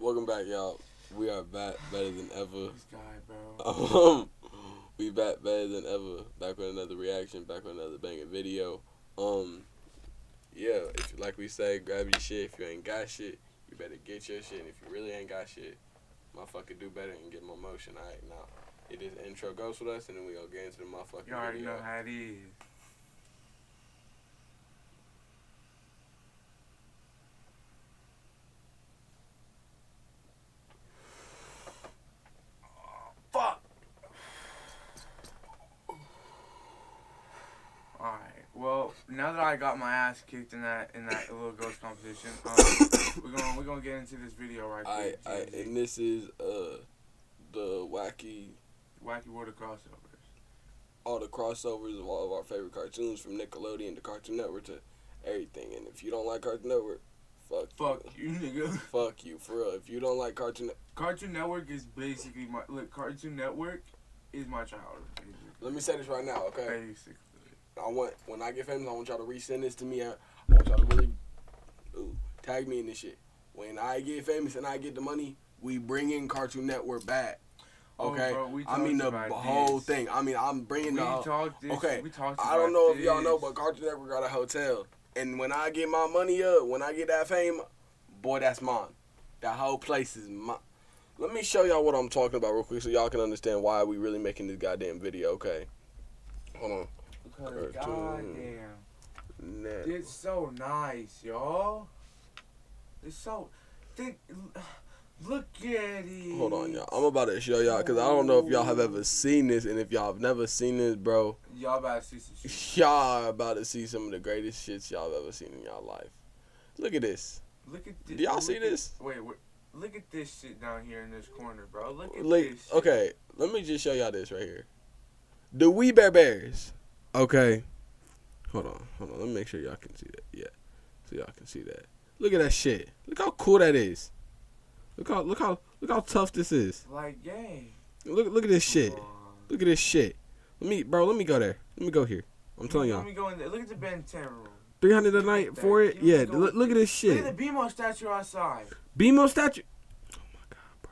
Welcome back, y'all. We are back better than ever. This guy, bro. We back better than ever. Back with another reaction. Back with another banging video. Yeah. If like we say, grab your shit. If you ain't got shit, you better get your shit. And if you really ain't got shit, motherfucker, do better and get more motion. All right, now it is intro goes with us, and then we gonna get into the motherfucking You already video. know how it is. Fuck. Alright, well, now that I got my ass kicked in that little ghost competition, we're gonna get into this video right quick. Alright, and this is the Wacky World of Crossovers. All the crossovers of all of our favorite cartoons from Nickelodeon to Cartoon Network to everything. And if you don't like Cartoon Network, fuck you, nigga. Fuck you, for real. If you don't like Cartoon Network is basically my Cartoon Network is my childhood. Basically. Let me say this right now, okay? Basically. When I get famous, I want y'all to resend this to me. I want y'all to really tag me in this shit. When I get famous and I get the money, we bring in Cartoon Network back. Okay, oh, bro, I mean the whole thing. I mean, I'm bringing the whole. Okay, I don't know if y'all know, but Cartoon Network got a hotel, and when I get my money up, when I get that fame, boy, that's mine. That whole place is mine. Let me show y'all what I'm talking about real quick, so y'all can understand why we really making this goddamn video. Okay, hold on. Because goddamn, it's so nice, y'all. It's so thick. Look at it. Hold on, y'all. I'm about to show y'all because I don't know if y'all have ever seen this, and if y'all have never seen this, bro, y'all about to see some shit. Y'all are about to see some of the greatest shits y'all have ever seen in y'all life. Look at this. Look at this. Do y'all see this? Wait. Look at this shit down here in this corner, bro. Look at this shit. Okay, let me just show y'all this right here. The We Bare Bears. Okay. Hold on. Let me make sure y'all can see that. Yeah. So y'all can see that. Look at that shit. Look how cool that is. Look how tough this is. Like, yay. Look at this shit. Look at this shit. Let me go there. Let me go here. I'm telling y'all. Let me go in there. Look at the Ben 10 room. 300 a night for it? Yeah. Look at this shit. Look at the BMO statue outside. BMO statue? Oh my god, bro.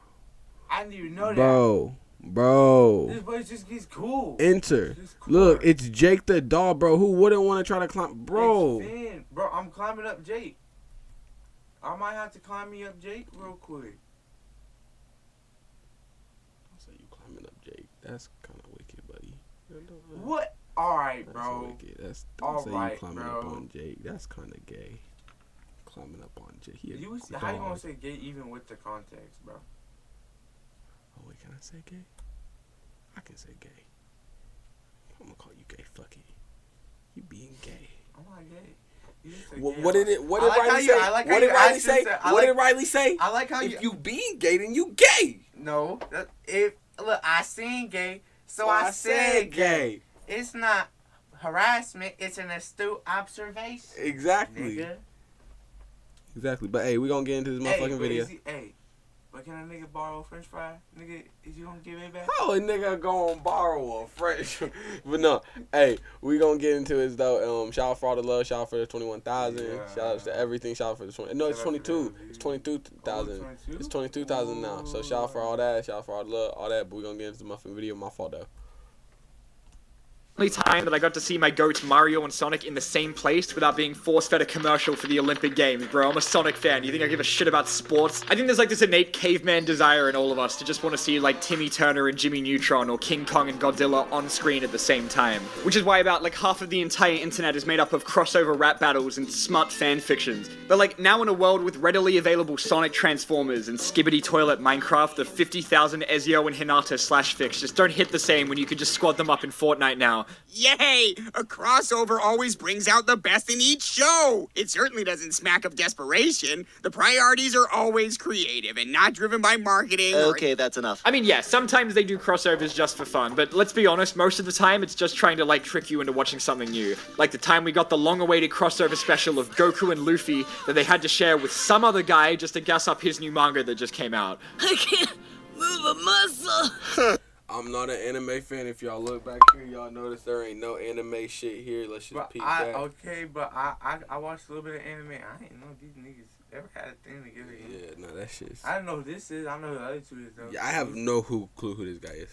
I didn't even know that. Bro. This place just gets cool. Enter. Look, it's Jake the dog, bro. Who wouldn't want to try to climb? Bro. It's Finn. Bro, I'm climbing up Jake. I might have to climb me up Jake real quick. I'll say you climbing up Jake. That's kind of wicked, buddy. What? Alright, bro. That's wicked. All say right, you climbing bro. up on Jake. That's kind of gay. Climbing up on Jake. How you gonna say gay even with the context, bro? Oh, wait, can I say gay? I can say gay. I'm gonna call you gay. Fuck it. You being gay. I'm not gay. What did Riley say? What did Riley say? I like how if you being gay, then you gay. No, look, I seen gay, so I said gay. It's not harassment. It's an astute observation. Exactly. Nigga. Exactly. But hey, we gonna get into this motherfucking video. But can a nigga borrow a French fry? Nigga, is you gonna give it back? How a nigga gonna borrow a French? But no, hey, we gonna get into this though. Shout out for all the love. Shout out for the 21,000. Yeah. Shout out to everything. Shout out for the 20. No, it's 22. It's 22,000. It's 22,000 now. So shout out for all that. Shout out for all the love, all that. But we gonna get into the motherfucking video. My fault though. Only time that I got to see my goats Mario and Sonic in the same place without being force-fed a commercial for the Olympic Games, bro. I'm a Sonic fan. You think I give a shit about sports? I think there's like this innate caveman desire in all of us to just want to see like Timmy Turner and Jimmy Neutron or King Kong and Godzilla on screen at the same time. Which is why about like half of the entire internet is made up of crossover rap battles and smut fan fictions. But like now in a world with readily available Sonic Transformers and Skibbity Toilet Minecraft, the 50,000 Ezio and Hinata /fics just don't hit the same when you can just squad them up in Fortnite now. Yay! A crossover always brings out the best in each show! It certainly doesn't smack of desperation. The priorities are always creative and not driven by marketing. Okay, that's enough. I mean, yeah, sometimes they do crossovers just for fun, but let's be honest, most of the time it's just trying to like trick you into watching something new. Like the time we got the long-awaited crossover special of Goku and Luffy that they had to share with some other guy just to gas up his new manga that just came out. I can't move a muscle! I'm not an anime fan. If y'all look back here, y'all notice there ain't no anime shit here. Let's just peek that. Okay, but I watched a little bit of anime. I didn't know these niggas Never had a thing to give it. Yeah, no, that shit's... I don't know who this is. I know who the other two is, though. Yeah, I have no clue who this guy is.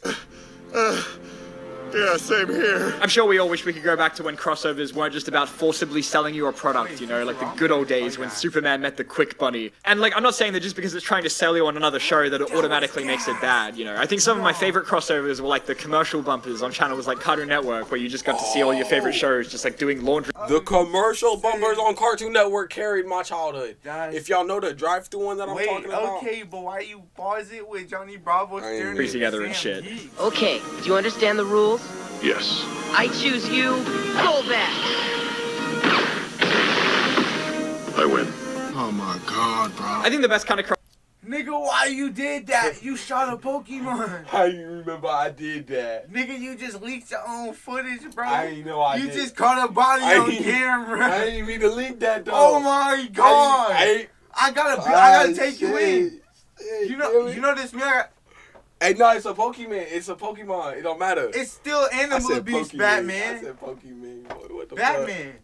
Yeah, same here. I'm sure we all wish we could go back to when crossovers weren't just about forcibly selling you a product, you know, like the good old days when Superman met the Quick Bunny. And, like, I'm not saying that just because it's trying to sell you on another show that it automatically makes it bad, you know. I think some of my favorite crossovers were, like, the commercial bumpers on channels like Cartoon Network, where you just got to see all your favorite shows just, like, doing laundry. The commercial bumpers on Cartoon Network carried my childhood. If y'all know the drive-thru one that I'm talking about. Okay, but why you pause it with Johnny Bravo staring Piece together and shit. Okay, do you understand the rules? Yes. I choose you. Go back. I win. Oh my god, bro. I think the best kind of Nigga, why you did that? You shot a Pokemon. How you remember I did that? Nigga, you just leaked your own footage, bro. I ain't know I did. did. You just caught a body on camera. I didn't mean to leak that, though. Oh my god. I gotta take you in. You know this man. Hey, no, it's a Pokemon. It's a Pokemon. It don't matter. It's still Animal Abuse, Batman. I said Pokemon. What the Batman.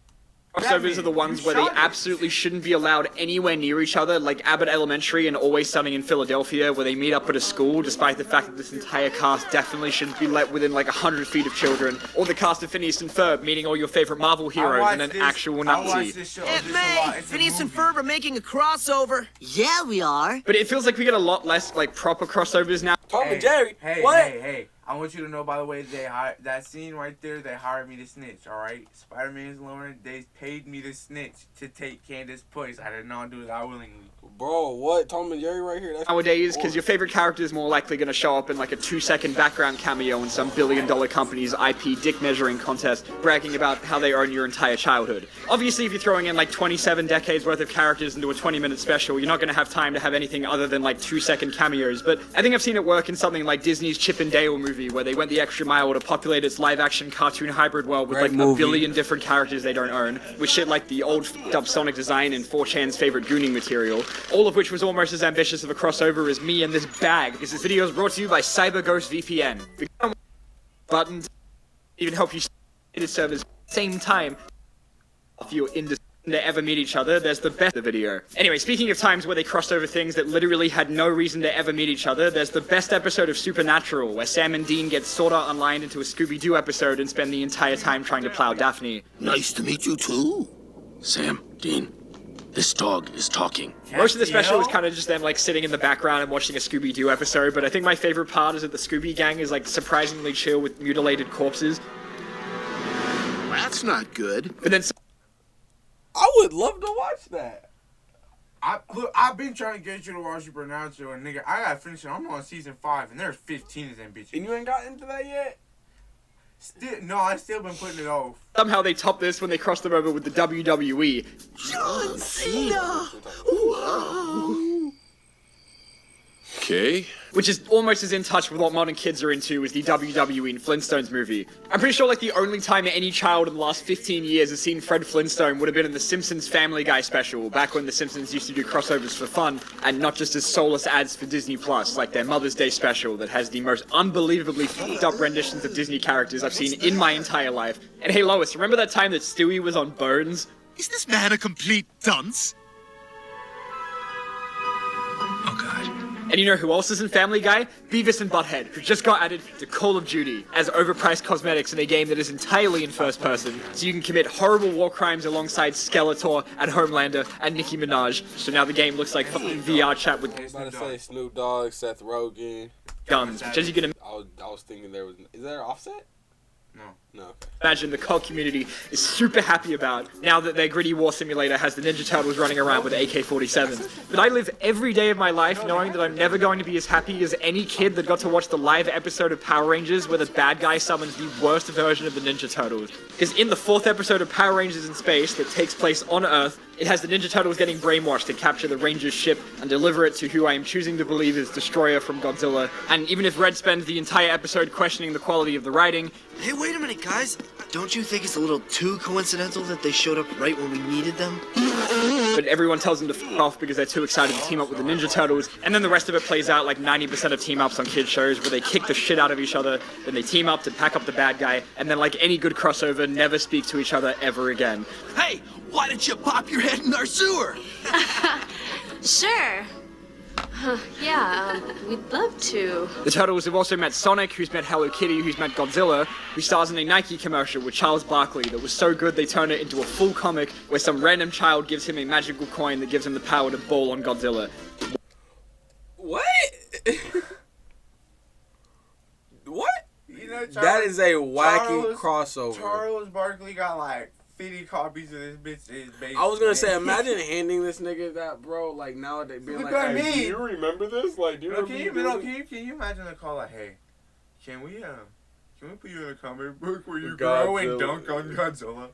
Crossovers are the ones where they absolutely shouldn't be allowed anywhere near each other, like Abbott Elementary and Always Sunny in Philadelphia, where they meet up at a school, despite the fact that this entire cast definitely shouldn't be let within like 100 feet of children. Or the cast of Phineas and Ferb meeting all your favorite Marvel heroes and an actual Nazi. Aunt May, Phineas and Ferb are making a crossover. Yeah, we are. But it feels like we get a lot less like proper crossovers now. Tom and Jerry. Hey. I want you to know, by the way, that scene right there, they hired me to snitch, alright? Spider-Man's Lauren, they paid me to snitch to take Candace's place. I did not do that willingly. Bro, what? Tom and Jerry right here? That's nowadays, because your favorite character is more likely going to show up in like a 2-second background cameo in some billion-dollar company's IP dick measuring contest, bragging about how they own your entire childhood. Obviously, if you're throwing in like 27 decades worth of characters into a 20-minute special, you're not going to have time to have anything other than like 2-second cameos. But I think I've seen it work in something like Disney's Chip and Dale movie, where they went the extra mile to populate its live-action cartoon hybrid world with like a billion different characters they don't own, with shit like the old f***ed-up Sonic design and 4chan's favorite gooning material, all of which was almost as ambitious of a crossover as me and this bag, because this video is brought to you by CyberGhost VPN. Buttons even help you servers at the same time if you're in to ever meet each other. There's the best video. Anyway, speaking of times where they crossed over things that literally had no reason to ever meet each other, there's the best episode of Supernatural, where Sam and Dean get sorta online into a Scooby-Doo episode and spend the entire time trying to plow Daphne. Nice to meet you too. Sam, Dean, this dog is talking. Most of the special is kind of just them like sitting in the background and watching a Scooby-Doo episode, but I think my favorite part is that the Scooby gang is like surprisingly chill with mutilated corpses. That's not good. But then I would love to watch that. I've been trying to get you to watch Supernatural, and nigga, I gotta finish it. I'm on season 5, and there's 15 of them bitches. And you ain't got into that yet? I still been putting it off. Somehow they top this when they cross them over with the WWE. John Cena! Wow! Okay. Which is almost as in touch with what modern kids are into as the WWE and Flintstones movie. I'm pretty sure like the only time any child in the last 15 years has seen Fred Flintstone would have been in the Simpsons Family Guy special, back when the Simpsons used to do crossovers for fun, and not just as soulless ads for Disney Plus, like their Mother's Day special that has the most unbelievably f***ed up renditions of Disney characters I've seen in my entire life. And hey Lois, remember that time that Stewie was on Bones? Is this man a complete dunce? Oh god. And you know who else is in Family Guy? Beavis and Butthead, who just got added to Call of Duty as overpriced cosmetics in a game that is entirely in first person, so you can commit horrible war crimes alongside Skeletor and Homelander and Nicki Minaj. So now the game looks like fucking VR chat with I was about to say Snoop Dogg, Seth Rogen. guns, which as you can I was thinking there was... Is there Offset? No. imagine the COD community is super happy about now that their gritty war simulator has the Ninja Turtles running around with AK-47s. But I live every day of my life knowing that I'm never going to be as happy as any kid that got to watch the live episode of Power Rangers where the bad guy summons the worst version of the Ninja Turtles. Because in the 4th episode of Power Rangers in Space that takes place on Earth, it has the Ninja Turtles getting brainwashed to capture the Rangers ship and deliver it to who I am choosing to believe is Destroyer from Godzilla. And even if Red spends the entire episode questioning the quality of the writing... Hey, wait a minute, guys. Don't you think it's a little too coincidental that they showed up right when we needed them? But everyone tells them to f*** off because they're too excited to team up with the Ninja Turtles, and then the rest of it plays out like 90% of team-ups on kids shows where they kick the shit out of each other, then they team up to pack up the bad guy, and then like any good crossover, never speak to each other ever again. Hey, why didn't you pop your head in our sewer? Sure. Yeah, we'd love to. The Turtles have also met Sonic, who's met Hello Kitty, who's met Godzilla, who stars in a Nike commercial with Charles Barkley that was so good they turned it into a full comic where some random child gives him a magical coin that gives him the power to ball on Godzilla. What? What? You know, that is a wacky crossover. Charles Barkley got like 50 copies of this bitch in his basement. I was gonna say, imagine handing this nigga that, bro. Like now they being like, hey, me. do you remember this? Like, do you remember? Can you imagine a call like, hey, can we put you in a comic book where you go and dunk on Godzilla?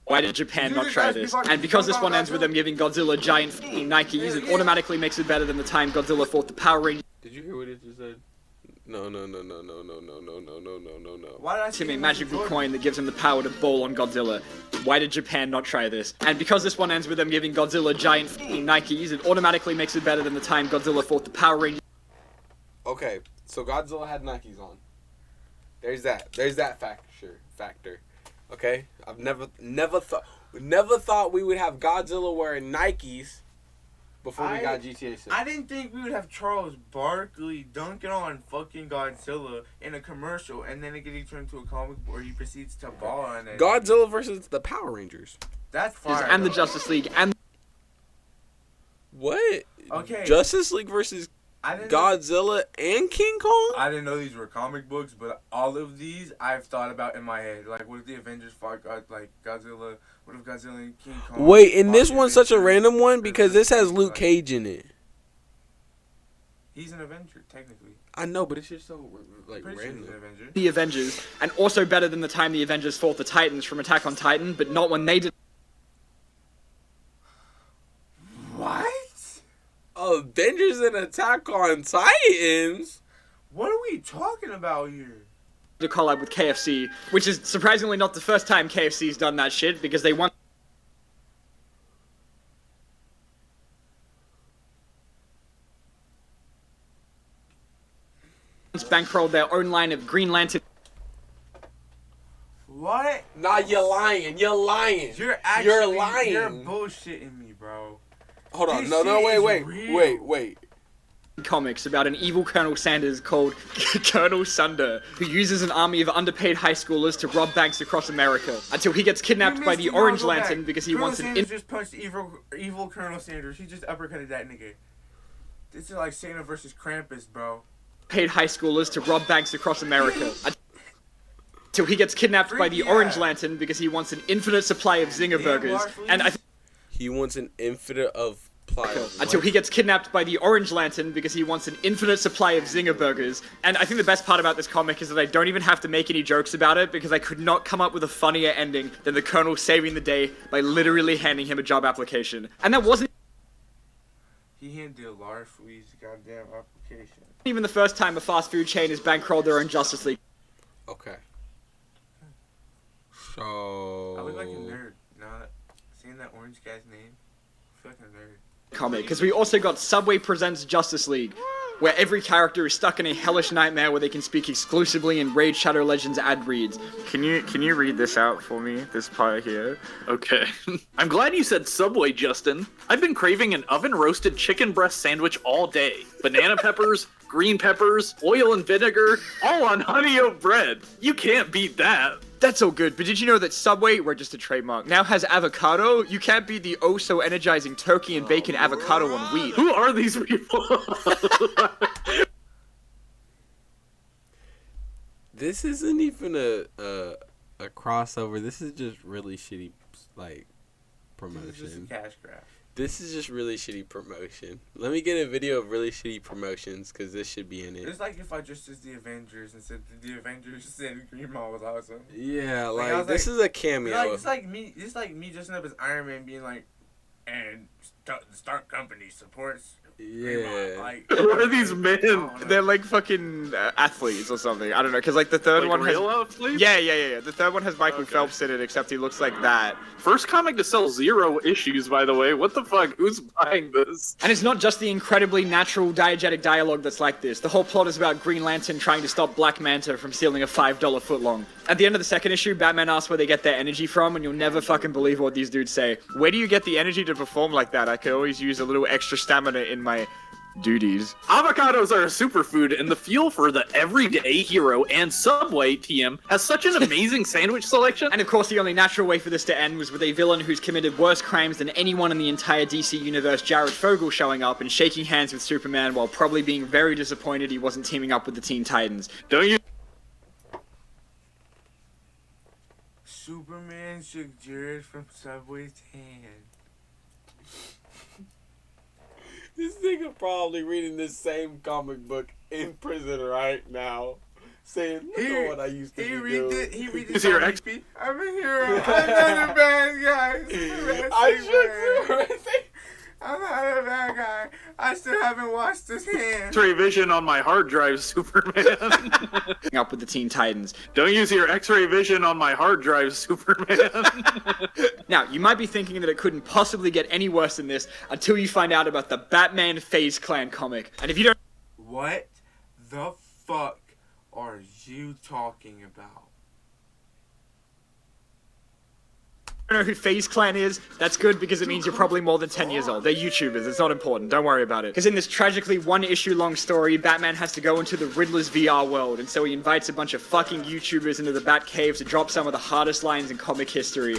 Why did Japan not try this? And because this one ends with them giving Godzilla giant f***ing Nikes, it automatically makes it better than the time Godzilla fought the Power Rangers. Did you hear what it just said? No. Why did I see him a magical coin that gives him the power to ball on Godzilla? Why did Japan not try this? And because this one ends with them giving Godzilla giant f***ing Nikes, it automatically makes it better than the time Godzilla fought the Power Rangers. Okay, so Godzilla had Nikes on. There's that factor. Okay, I've never thought we would have Godzilla wearing Nikes before we got GTA 6. I didn't think we would have Charles Barkley dunking on fucking Godzilla in a commercial, and then it gets turned into a comic where he proceeds to ball on it. Godzilla versus the Power Rangers. That's fire. And the Justice League and what? Okay. Justice League versus Godzilla and King Kong? I didn't know these were comic books, but all of these I've thought about in my head. Like, what if the Avengers fought Godzilla? What if Godzilla and King Kong? Wait, and this one's such a random one because this has Luke Cage in it. He's an Avenger, technically. I know, but it's just so like Pretty random. Sure he's an Avenger. the Avengers, and also better than the time the Avengers fought the Titans from Attack on Titan, but not when they did. What? Avengers and Attack on Titans? What are we talking about here? To collab with KFC, which is surprisingly not the first time KFC's done that shit, because they once bankrolled their own line of Green Lantern. What? Nah, you're lying. You're lying. You're lying. You're bullshitting me, bro. Hold on. This No, shit wait. Comics about an evil Colonel Sanders called Colonel Sunder, who uses an army of underpaid high schoolers to rob banks across America until he gets kidnapped by the Orange Lantern because he wants an. Just punched evil Colonel Sanders. He just uppercutted that nigga. This is like Santa versus Krampus, bro. Paid high schoolers to rob banks across America until he gets kidnapped by the Orange Lantern because he wants an infinite supply of Zinger burgers, and he wants an infinite of. Until he gets kidnapped by the Orange Lantern because he wants an infinite supply of Zinger burgers. And I think the best part about this comic is that I don't even have to make any jokes about it because I could not come up with a funnier ending than the Colonel saving the day by literally handing him a job application. And that wasn't He handed Larflee's goddamn application. even the first time a fast food chain has bankrolled their own Justice League. Okay. So... I look like a nerd. Not seeing that orange guy's name. I feel like a nerd. Comic, because we also got Subway Presents Justice League, where every character is stuck in a hellish nightmare where they can speak exclusively in Raid Shadow Legends ad reads. Can you read this out for me, this part here? Okay. I'm glad you said Subway, Justin. I've been craving an oven-roasted chicken breast sandwich all day. Banana peppers, green peppers, oil and vinegar, all on honey-oat bread. You can't beat that. That's all good, but did you know that Subway, registered trademark, now has avocado? You can't beat the oh-so-energizing turkey and bacon avocado on wheat. Who are these people? This isn't even a crossover. This is just really shitty, like, promotion. This is just a cash grab. This is just really shitty promotion. Let me get a video of really shitty promotions, because this should be in it. It's like if I just did the Avengers and said the Avengers and Green Mile was awesome. Yeah, like this is a cameo. It's like me dressing up as Iron Man being like, and the Stark Company supports Yeah. Like, Who are these men? They're like fucking athletes or something. I don't know, because like the third Like one has... real athletes? Yeah. The third one has Michael Phelps in it, except he looks like that. First comic to sell 0 issues, by the way. What the fuck? Who's buying this? And it's not just the incredibly natural diegetic dialogue that's like this. The whole plot is about Green Lantern trying to stop Black Manta from stealing a $5 footlong. At the end of the second issue, Batman asks where they get their energy from, and you'll never fucking believe what these dudes say. Where do you get the energy to perform like that? I could always use a little extra stamina in my duties. Avocados are a superfood, and the fuel for the everyday hero and Subway TM has such an amazing sandwich selection. And of course, the only natural way for this to end was with a villain who's committed worse crimes than anyone in the entire DC universe, Jared Fogle, showing up and shaking hands with Superman while probably being very disappointed he wasn't teaming up with the Teen Titans. Don't you? Superman shook Jared from Subway's hand. This nigga probably reading this same comic book in prison right now, saying, "Look at what I used to be doing." He read Is he your ex? I'm a hero. I'm not a bad guy. I'm not a bad guy. I still haven't washed his hands. X-ray vision on my hard drive, Superman. Up with the Teen Titans. Don't use your X-ray vision on my hard drive, Superman. Now, you might be thinking that it couldn't possibly get any worse than this until you find out about the Batman FaZe Clan comic. And if you don't... What the fuck are you talking about? know who FaZe Clan is, that's good because it means you're probably more than 10 years old. They're YouTubers, it's not important, don't worry about it. Because in this tragically one-issue long story, Batman has to go into the Riddler's VR world, and so he invites a bunch of fucking YouTubers into the Batcave to drop some of the hardest lines in comic history.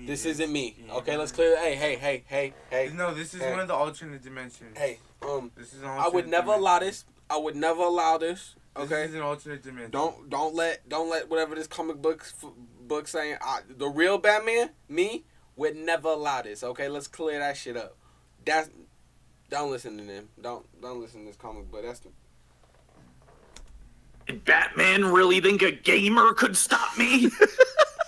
This isn't me. Okay, let's clear. Hey. No, this is one of the alternate dimensions. Hey, this is I would never allow this. I would never allow this. Okay. This is an alternate dimension. Don't let whatever this comic book saying. The real Batman, me, would never allow this. Okay, let's clear that shit up. Don't listen to them. Don't listen to this comic book. That's the. Did Batman really think a gamer could stop me?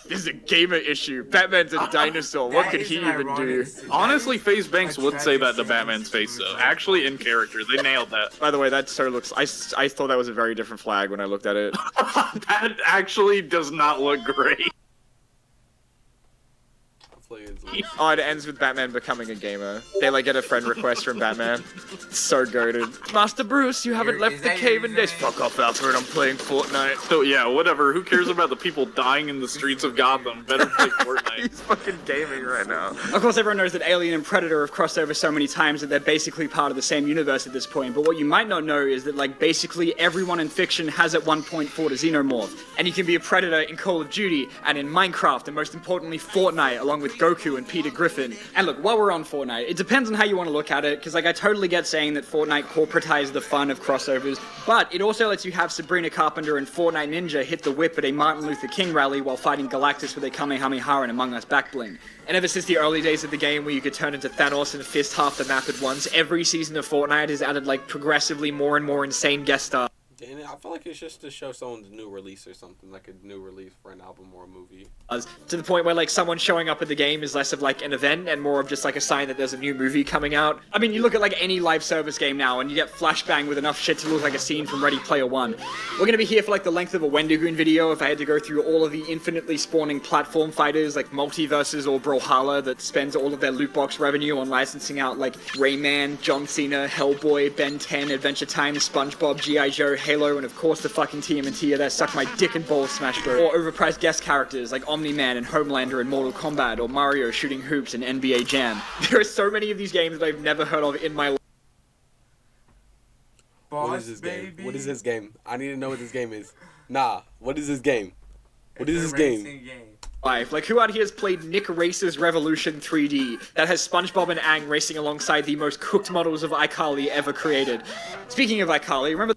This is a gamer issue. Batman's a dinosaur. What could he even do? Honestly, FaZe Banks would say that to Batman's face, though. Actually, in character, they nailed that. By the way, that so looks. I thought that was a very different flag when I looked at it. That actually does not look great. Oh, it ends with Batman becoming a gamer. They like get a friend request from Batman. So goated. Master Bruce, you haven't left the cave in days. Fuck off, Alfred. I'm playing Fortnite. So yeah, whatever. Who cares about the people dying in the streets of Gotham? Better play Fortnite. He's fucking gaming right now. Of course, everyone knows that Alien and Predator have crossed over so many times that they're basically part of the same universe at this point. But what you might not know is that like basically everyone in fiction has at one point fought a xenomorph, and you can be a Predator in Call of Duty and in Minecraft, and most importantly Fortnite, along with Goku and Peter Griffin. And look, while we're on Fortnite, it depends on how you want to look at it, because like I totally get saying that Fortnite corporatized the fun of crossovers, but it also lets you have Sabrina Carpenter and Fortnite Ninja hit the whip at a Martin Luther King rally while fighting Galactus with a Kamehameha and Among Us backbling. And ever since the early days of the game where you could turn into Thanos and fist half the map at once, every season of Fortnite has added like progressively more and more insane guest stars. I feel like it's just to show someone's new release or something, like a new release for an album or a movie. To the point where like someone showing up at the game is less of like an event and more of just like a sign that there's a new movie coming out. I mean, you look at like any live service game now and you get flashbang with enough shit to look like a scene from Ready Player One. We're gonna be here for like the length of a Wendigoon video if I had to go through all of the infinitely spawning platform fighters like Multiverses or Brawlhalla that spends all of their loot box revenue on licensing out like Rayman, John Cena, Hellboy, Ben 10, Adventure Time, SpongeBob, G.I. Joe, Halo, and of course the fucking TMNT are there suck my dick and balls Smash Bros. Or overpriced guest characters like Omni-Man and Homelander in Mortal Kombat, or Mario shooting hoops in NBA Jam. There are so many of these games that I've never heard of in my life. What is this game? What is this game? I need to know what this game is. Nah, what is this game? What is this game? Life. Like, who out here has played Nick Race's Revolution 3D that has SpongeBob and Aang racing alongside the most cooked models of iCarly ever created? Speaking of iCarly, remember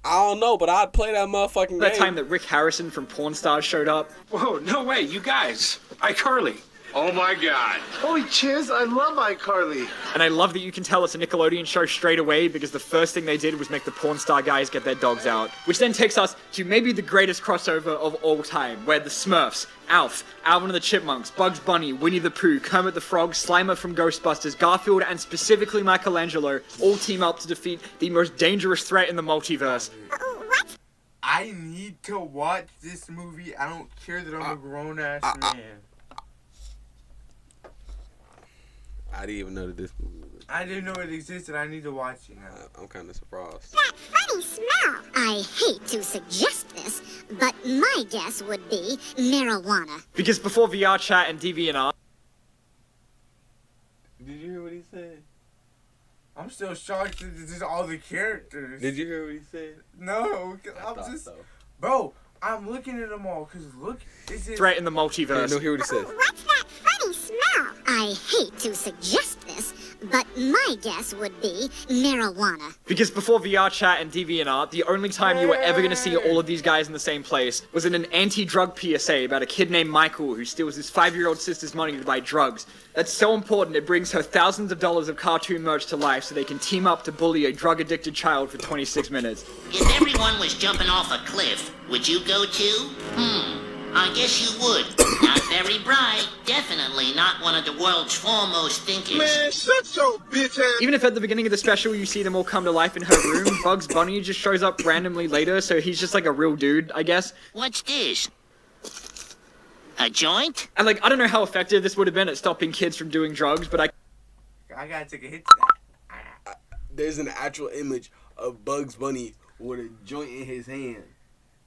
I don't know, but I'd play that motherfucking game. That time that Rick Harrison from Pawn Stars showed up? Whoa, no way, you guys. iCarly. Oh my God. Holy chiz, I love iCarly. And I love that you can tell it's a Nickelodeon show straight away because the first thing they did was make the porn star guys get their dogs out. Which then takes us to maybe the greatest crossover of all time, where the Smurfs, Alf, Alvin and the Chipmunks, Bugs Bunny, Winnie the Pooh, Kermit the Frog, Slimer from Ghostbusters, Garfield, and specifically Michelangelo all team up to defeat the most dangerous threat in the multiverse. I need to watch this movie. I don't care that I'm a grown-ass man. I didn't even know that this movie was. I didn't know it existed. I need to watch it now. I'm kind of surprised. That funny smell. I hate to suggest this, but my guess would be marijuana. Because before VR chat and DeviantArt... Did you hear what he said? I'm still shocked that this is all the characters. Did you hear what he said? No, I'm just... So. Bro, I'm looking at them all, because look, this is... threat in the multiverse. No, hear what he said. What's that funny smell? I hate to suggest this, but my guess would be marijuana. Because before VR chat and DeviantArt, the only time you were ever going to see all of these guys in the same place was in an anti-drug PSA about a kid named Michael who steals his 5-year-old sister's money to buy drugs. That's so important it brings her thousands of dollars of cartoon merch to life so they can team up to bully a drug-addicted child for 26 minutes. If everyone was jumping off a cliff, would you go too? I guess you would. Not very bright. Definitely not one of the world's foremost thinkers. Man, shut your bitch ass. Even if at the beginning of the special you see them all come to life in her room, Bugs Bunny just shows up randomly later, so he's just like a real dude, I guess. What's this? A joint? And like, I don't know how effective this would have been at stopping kids from doing drugs, but I gotta take a hit to that. There's an actual image of Bugs Bunny with a joint in his hand.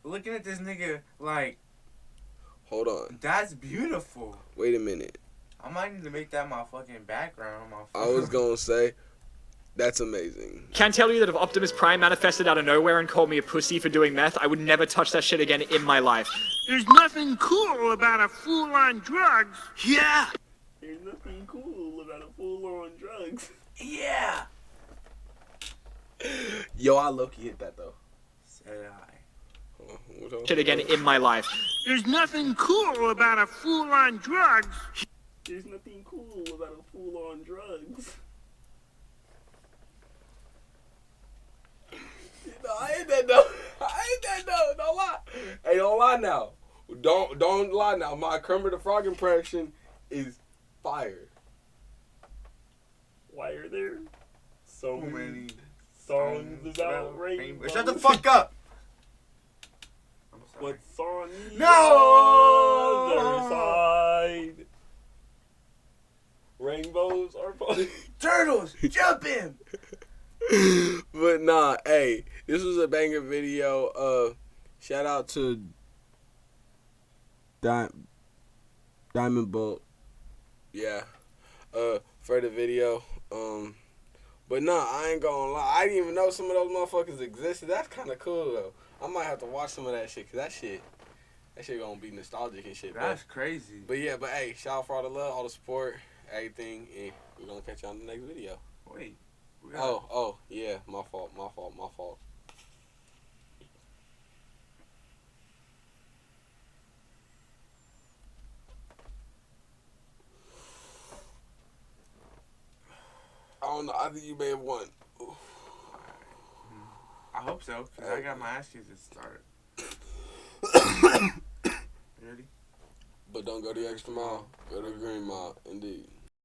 Looking at this nigga, like... Hold on. That's beautiful. Wait a minute. I might need to make that my fucking background on my phone. I was gonna say, that's amazing. Can't tell you that if Optimus Prime manifested out of nowhere and called me a pussy for doing meth, I would never touch that shit again in my life. There's nothing cool about a fool on drugs. Yeah. There's nothing cool about a fool on drugs. Yeah. Yo, I low-key hit that though. Said I. Shit again in my life. There's nothing cool about a fool on drugs. There's nothing cool about a fool on drugs. No, I ain't that though. Don't lie. Hey, don't lie now. Don't lie now. My Kermit the Frog impression is fire. Why are there so many songs about rainbows? Shut the fuck up. What's on the other side? Rainbows are fun. Turtles, jump in. But nah, hey, this was a banger video. Shout out to Diamond Bolt. Yeah. For the video. But nah, I ain't gonna lie. I didn't even know some of those motherfuckers existed. That's kind of cool though. I might have to watch some of that shit, cause that shit gonna be nostalgic and shit. That's crazy. But yeah, but hey, shout out for all the love, all the support, everything, and we're gonna catch you on the next video. Wait. Oh, yeah, my fault. I don't know. I think you may have won. I hope so, because I got my ass kicked to start. Ready? But don't go the extra mile. Go the green mile, indeed.